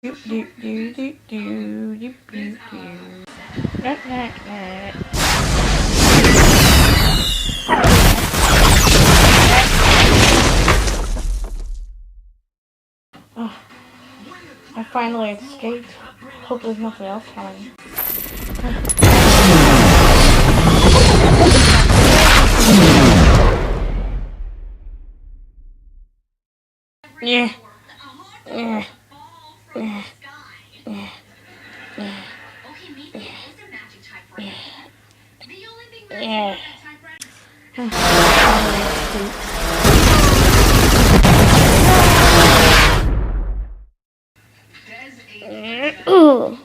Do do do do do do do do. Nah, nah, nah. Oh, I finally escaped. Hope there's nothing else coming. Yeah. Yeah. Yeah. Yeah. Yeah. Yeah. Ooh.